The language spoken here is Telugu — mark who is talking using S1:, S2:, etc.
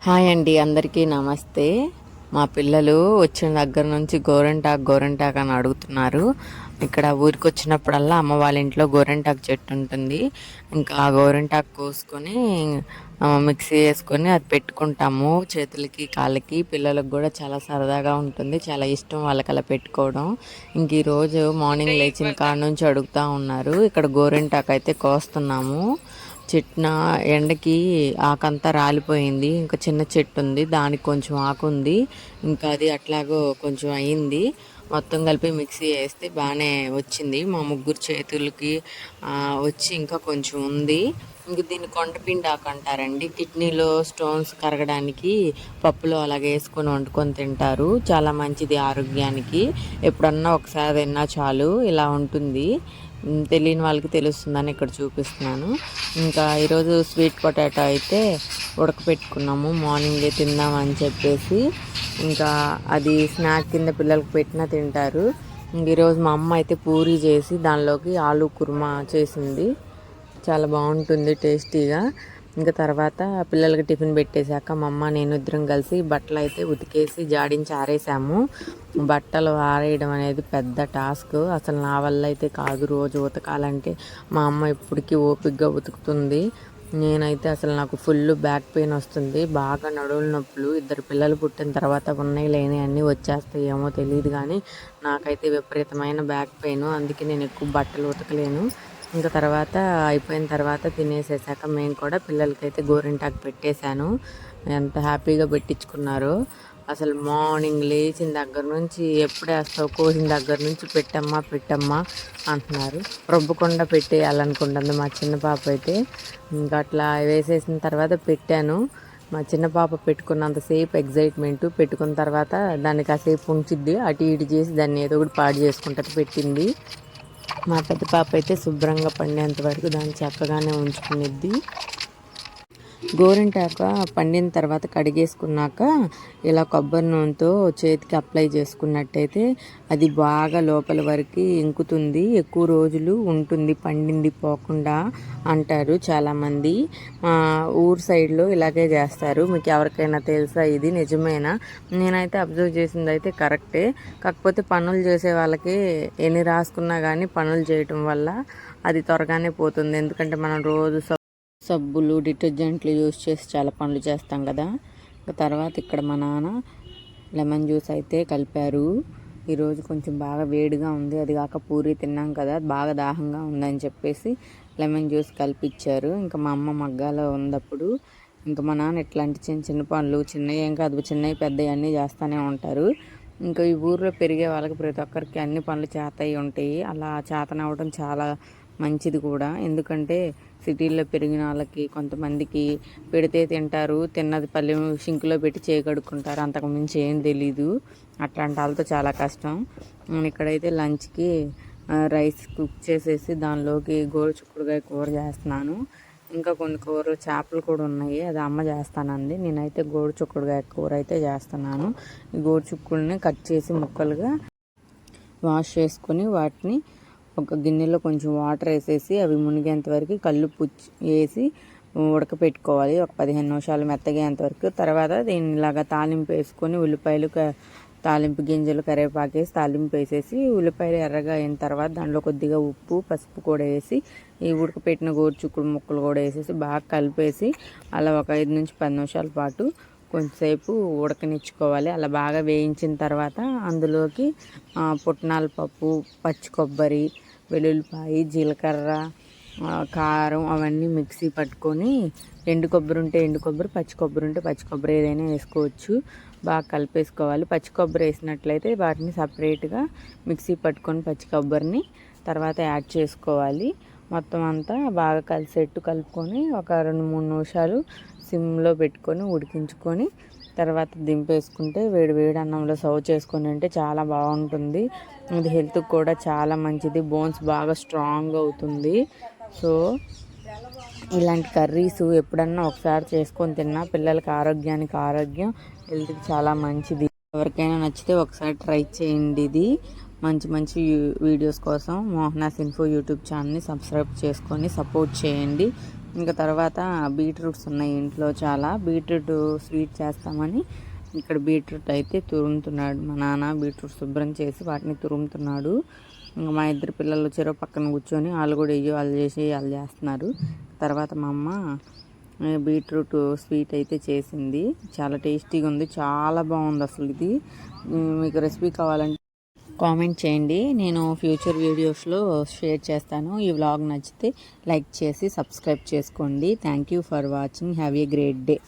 S1: హాయ్ అండి, అందరికీ నమస్తే. మా పిల్లలు వచ్చిన దగ్గర నుంచి గోరెంటాకు అని అడుగుతున్నారు. ఇక్కడ ఊరికి వచ్చినప్పుడల్లా అమ్మ వాళ్ళ ఇంట్లో గోరెంటాకు చెట్టు ఉంటుంది. ఇంకా ఆ గోరెంటాకు కోసుకొని మిక్సీ వేసుకొని అది పెట్టుకుంటాము చేతులకి కాళ్ళకి. పిల్లలకు కూడా చాలా సరదాగా ఉంటుంది, చాలా ఇష్టం వాళ్ళకి అలా పెట్టుకోవడం. ఇంక ఈరోజు మార్నింగ్ లేచిన కాడ నుంచి అడుగుతూ ఉన్నారు. ఇక్కడ గోరెంటాకు అయితే కోస్తున్నాము. చెట్టున ఎండకి ఆకంతా రాలిపోయింది. ఇంకా చిన్న చెట్టు ఉంది, దానికి కొంచెం ఆకు ఉంది. ఇంకా అది అట్లాగో కొంచెం అయింది. మొత్తం కలిపి మిక్సీ వేస్తే బాగానే వచ్చింది. మా ముగ్గురు చేతులకి వచ్చి ఇంకా కొంచెం ఉంది. ఇంక దీన్ని కొండపిండి ఆకు అంటారండి. కిడ్నీలో స్టోన్స్ కరగడానికి పప్పులో అలాగే వేసుకొని వండుకొని తింటారు. చాలా మంచిది ఆరోగ్యానికి. ఎప్పుడన్నా ఒకసారి తిన్నా చాలు, ఇలా ఉంటుంది. తెలియని వాళ్ళకి తెలుస్తుందని ఇక్కడ చూపిస్తున్నాను. ఇంకా ఈరోజు స్వీట్ పొటాటో అయితే ఉడకపెట్టుకున్నాము, మార్నింగే తిందామని చెప్పేసి. ఇంకా అది స్నాక్ కింద పిల్లలకి పెట్టినా తింటారు. ఈరోజు మా అమ్మ అయితే పూరీ చేసి దానిలోకి ఆలూ కుర్మా చేసింది. చాలా బాగుంటుంది టేస్టీగా. ఇంకా తర్వాత పిల్లలకి టిఫిన్ పెట్టేశాక మా అమ్మ నేను ఇద్దరం కలిసి బట్టలు అయితే ఉతికేసి జాడించి ఆరేసాము. బట్టలు ఆరేయడం అనేది పెద్ద టాస్క్. అసలు నా వల్ల అయితే కాదు, రోజు ఉతకాలంటే. మా అమ్మ ఇప్పటికీ ఓపికగా ఉతుకుతుంది. నేనైతే అసలు నాకు ఫుల్ బ్యాక్ పెయిన్ వస్తుంది, బాగా నడువుల నొప్పులు. ఇద్దరు పిల్లలు పుట్టిన తర్వాత ఉన్నాయి లేని అన్నీ వచ్చేస్తాయేమో తెలియదు, కానీ నాకైతే విపరీతమైన బ్యాక్ పెయిన్. అందుకే నేను ఎక్కువ బట్టలు ఉతకలేను. ఇంకా తర్వాత అయిపోయిన తర్వాత తినేసేసాక మేము కూడా పిల్లలకైతే గోరింటాకు పెట్టేశాను. ఎంత హ్యాపీగా పెట్టించుకున్నారో. అసలు మార్నింగ్ లేచిన దగ్గర నుంచి ఎప్పుడు వేస్తావు, కోసిన దగ్గర నుంచి పెట్టమ్మా అంటున్నారు. రుబ్బకుండా పెట్టేయాలనుకుంటుంది మా చిన్న పాప అయితే. ఇంకా అట్లా వేసేసిన తర్వాత పెట్టాను. మా చిన్న పాప పెట్టుకున్నంతసేపు ఎగ్జైట్మెంట్, పెట్టుకున్న తర్వాత దాన్ని కాసేపు ఉంచిద్ది, అటు ఇటు చేసి దాన్ని ఏదో ఒకటి పాడు చేసుకుంటుంది పెట్టింది. మా పెద్ద పాప అయితే శుభ్రంగా పండేంత వరకు దాన్ని చక్కగానే ఉంచుకునిద్ది. గోరింటాక పండిన తర్వాత కడిగేసుకున్నాక ఇలా కొబ్బరి నూనెతో చేతికి అప్లై చేసుకున్నట్టయితే అది బాగా లోపల వరకు ఇంకుతుంది, ఎక్కువ రోజులు ఉంటుంది, పండింది పోకుండా అంటారు చాలామంది. మా ఊరు సైడ్లో ఇలాగే చేస్తారు. మీకు ఎవరికైనా తెలుసా ఇది నిజమేనా? నేనైతే అబ్జర్వ్ చేసింది అయితే కరెక్టే. కాకపోతే పనులు చేసే వాళ్ళకి ఎన్ని రాసుకున్నా కానీ పనులు చేయటం వల్ల అది త్వరగానే పోతుంది. ఎందుకంటే మనం రోజు సబ్బులు డిటర్జెంట్లు యూస్ చేసి చాలా పనులు చేస్తాం కదా. తర్వాత ఇక్కడ మా నాన్న లెమన్ జ్యూస్ అయితే కలిపారు. ఈరోజు కొంచెం బాగా వేడిగా ఉంది, అది కాక పూరి తిన్నాం కదా, బాగా దాహంగా ఉందని చెప్పేసి లెమన్ జ్యూస్ కలిపిచ్చారు. ఇంకా మా అమ్మ మగ్గాలో ఉన్నప్పుడు ఇంకా మా నాన్న ఇట్లాంటి చిన్న చిన్న పనులు, చిన్నవి ఏం కాదు, చిన్నవి పెద్దవి అన్నీ చేస్తూనే ఉంటారు. ఇంకా ఈ ఊర్లో పెరిగే వాళ్ళకి ప్రతి ఒక్కరికి అన్ని పనులు చేతయి ఉంటాయి. అలా చేతనవ్వడం చాలా మంచిది కూడా. ఎందుకంటే సిటీల్లో పెరిగిన వాళ్ళకి కొంతమందికి పెడితే తింటారు, తిన్నది పల్లె షింకులో పెట్టి చేయగడుక్కుంటారు, అంతకుమించి ఏం తెలీదు. అట్లాంటి వాళ్ళతో చాలా కష్టం. ఇక్కడైతే లంచ్కి రైస్ కుక్ చేసేసి దానిలోకి గోరుచిక్కుడుకాయ కూర చేస్తున్నాను. ఇంకా కొన్ని కూరలు చేపలు కూడా ఉన్నాయి, అది అమ్మ చేస్తానంది. నేనైతే గోరుచిక్కుడుకాయ కూర అయితే చేస్తున్నాను. ఈ గోరుచిక్కుడుని కట్ చేసి ముక్కలుగా వాష్ చేసుకొని వాటిని ఒక గిన్నెలో కొంచెం వాటర్ వేసేసి అవి మునిగేంత వరకు కళ్ళు పుచ్చి వేసి ఉడకపెట్టుకోవాలి, ఒక 15 నిమిషాలు మెత్తగేంత వరకు. తర్వాత దీన్ని ఇలాగా తాలింపు వేసుకొని ఉల్లిపాయలు, తాలింపు గింజలు, కరివేపాకు వేసి తాలింపు వేసేసి ఉల్లిపాయలు ఎర్రగా అయిన తర్వాత దాంట్లో కొద్దిగా ఉప్పు పసుపు కూడా వేసి ఈ ఉడకపెట్టిన గోరుచిక్కుడు ముక్కలు కూడా వేసేసి బాగా కలిపేసి అలా ఒక 5 నుంచి 10 నిమిషాల పాటు కొంచెంసేపు ఉడకనిచ్చుకోవాలి. అలా బాగా వేయించిన తర్వాత అందులోకి పుట్నాల పప్పు, పచ్చి కొబ్బరి, వెల్లుల్లిపాయ, జీలకర్ర, కారం అవన్నీ మిక్సీ పట్టుకొని, ఎండు కొబ్బరి ఉంటే ఎండు కొబ్బరి, పచ్చి కొబ్బరి ఉంటే పచ్చి కొబ్బరి ఏదైనా వేసుకోవచ్చు. బాగా కలిపేసుకోవాలి. పచ్చి కొబ్బరి వేసినట్లయితే వాటిని సపరేట్గా మిక్సీ పట్టుకొని పచ్చి కొబ్బరిని తర్వాత యాడ్ చేసుకోవాలి. మొత్తం అంతా బాగా కలిసేట్టు కలుపుకొని ఒక 2-3 నిమిషాలు సిమ్లో పెట్టుకొని ఉడికించుకొని తర్వాత దింపేసుకుంటే వేడి వేడి అన్నంలో సర్వ్ చేసుకొని అంటే చాలా బాగుంటుంది. ఇది హెల్త్కి కూడా చాలా మంచిది, బోన్స్ బాగా స్ట్రాంగ్ అవుతుంది. సో ఇలాంటి కర్రీస్ ఎప్పుడన్నా ఒకసారి చేసుకొని తిన్నా పిల్లలకి ఆరోగ్యానికి ఆరోగ్యం, హెల్త్కి చాలా మంచిది. ఎవరికైనా నచ్చితే ఒకసారి ట్రై చేయండి. ఇది మంచి మంచి వీడియోస్ కోసం మోహనాస్ ఇన్ఫో యూట్యూబ్ ఛానల్ని సబ్స్క్రైబ్ చేసుకొని సపోర్ట్ చేయండి. ఇంకా తర్వాత బీట్రూట్స్ ఉన్నాయి ఇంట్లో చాలా. బీట్రూట్ స్వీట్ చేస్తామని ఇక్కడ బీట్రూట్ అయితే తురుముతున్నాడు మా నాన్న. బీట్రూట్ శుభ్రం చేసి వాటిని తురుముతున్నాడు. ఇంకా మా ఇద్దరు పిల్లలు చెరో పక్కన కూర్చొని వాళ్ళు కూడా వాళ్ళు చేసి వాళ్ళు చేస్తున్నారు. తర్వాత మా అమ్మ బీట్రూట్ స్వీట్ అయితే చేసింది. చాలా టేస్టీగా ఉంది, చాలా బాగుంది అసలు. ఇది మీకు రెసిపీ కావాలంటే కామెంట్ చేయండి, నేను ఫ్యూచర్ వీడియోస్లో షేర్ చేస్తాను. ఈ వ్లాగ్ నచ్చితే లైక్ చేసి సబ్స్క్రైబ్ చేసుకోండి. Thank you for watching. Have a great day.